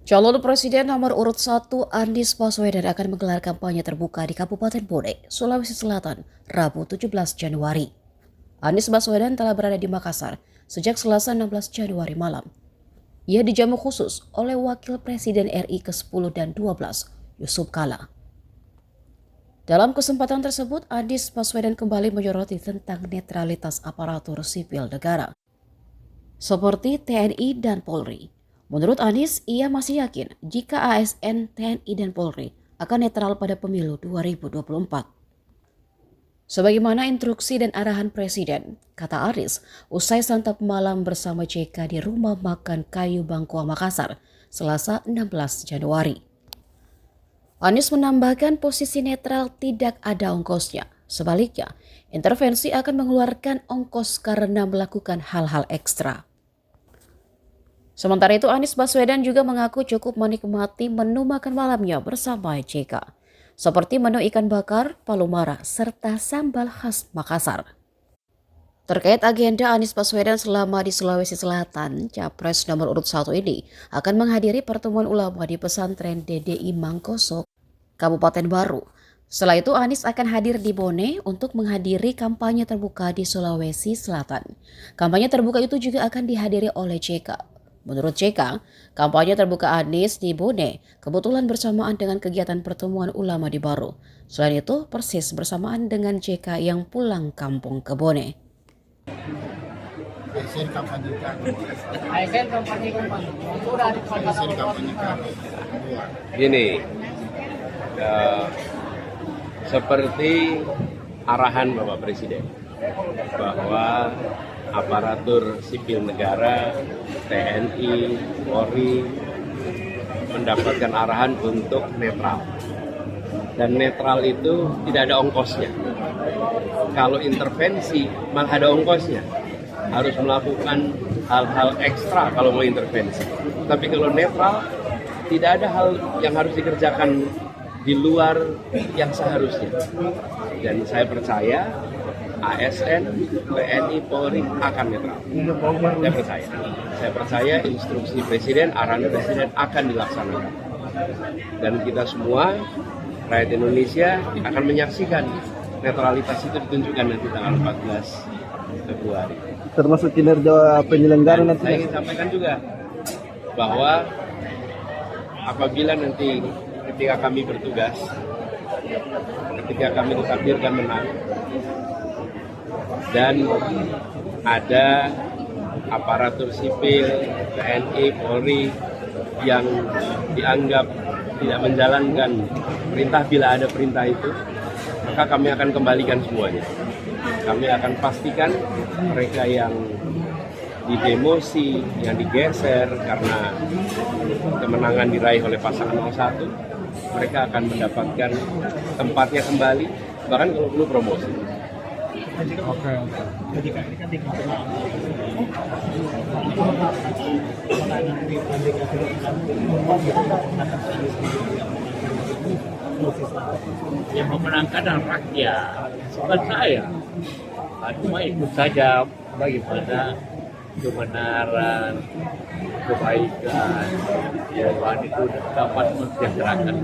Calon Presiden nomor urut 1 Anies Baswedan akan menggelar kampanye terbuka di Kabupaten Bone, Sulawesi Selatan, Rabu 17 Januari. Anies Baswedan telah berada di Makassar sejak Selasa 16 Januari malam. Ia dijamu khusus oleh Wakil Presiden RI ke-10 dan 12, Yusuf Kala. Dalam kesempatan tersebut, Anies Baswedan kembali menyoroti tentang netralitas aparatur sipil negara, seperti TNI dan Polri. Menurut Anies, ia masih yakin jika ASN, TNI, dan Polri akan netral pada pemilu 2024. Sebagaimana instruksi dan arahan Presiden, kata Anies, usai santap malam bersama JK di Rumah Makan Kayu Bangkua Makassar, Selasa 16 Januari. Anies menambahkan posisi netral tidak ada ongkosnya. Sebaliknya, intervensi akan mengeluarkan ongkos karena melakukan hal-hal ekstra. Sementara itu, Anies Baswedan juga mengaku cukup menikmati menu makan malamnya bersama JK, seperti menu ikan bakar, palu mara, serta sambal khas Makassar. Terkait agenda Anies Baswedan selama di Sulawesi Selatan, Capres nomor urut 1 ini akan menghadiri pertemuan ulama di pesantren DDI Mangkoso, Kabupaten Baru. Setelah itu, Anies akan hadir di Bone untuk menghadiri kampanye terbuka di Sulawesi Selatan. Kampanye terbuka itu juga akan dihadiri oleh JK. Menurut JK, kampanye terbuka Anies di Bone kebetulan bersamaan dengan kegiatan pertemuan ulama di Baru. Selain itu, persis bersamaan dengan JK yang pulang kampung ke Bone. Hasil kampanye kami. Gini, seperti arahan Bapak Presiden bahwa aparatur sipil negara, TNI, Polri mendapatkan arahan untuk netral. Dan netral itu tidak ada ongkosnya. Kalau intervensi malah ada ongkosnya. Harus melakukan hal-hal ekstra kalau mau intervensi. Tapi kalau netral, tidak ada hal yang harus dikerjakan di luar yang seharusnya. Dan saya percaya ASN, TNI, Polri akan netral. Saya percaya instruksi Presiden, arahan Presiden akan dilaksanakan. Dan kita semua, rakyat Indonesia akan menyaksikan netralitas itu ditunjukkan nanti tanggal 14 Februari. Termasuk kinerja penyelenggara nanti. Saya ingin sampaikan juga bahwa apabila nanti ketika kami bertugas, ketika kami ditakdirkan menang, dan ada aparatur sipil, TNI, Polri yang dianggap tidak menjalankan perintah bila ada perintah itu, maka kami akan kembalikan semuanya. Kami akan pastikan mereka yang didemosi, yang digeser karena kemenangan diraih oleh pasangan 01, mereka akan mendapatkan tempatnya kembali, bahkan kalau perlu promosi. Oke. Yang memenangkan adalah rakyat, bukan saya. Cuma ikut saja bagaimana kebenaran, kebaikan, perubahan itu dapat mensejahterakan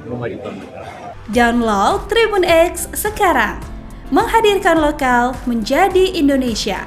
memajukan negara. Download Tribun X sekarang, menghadirkan lokal menjadi Indonesia.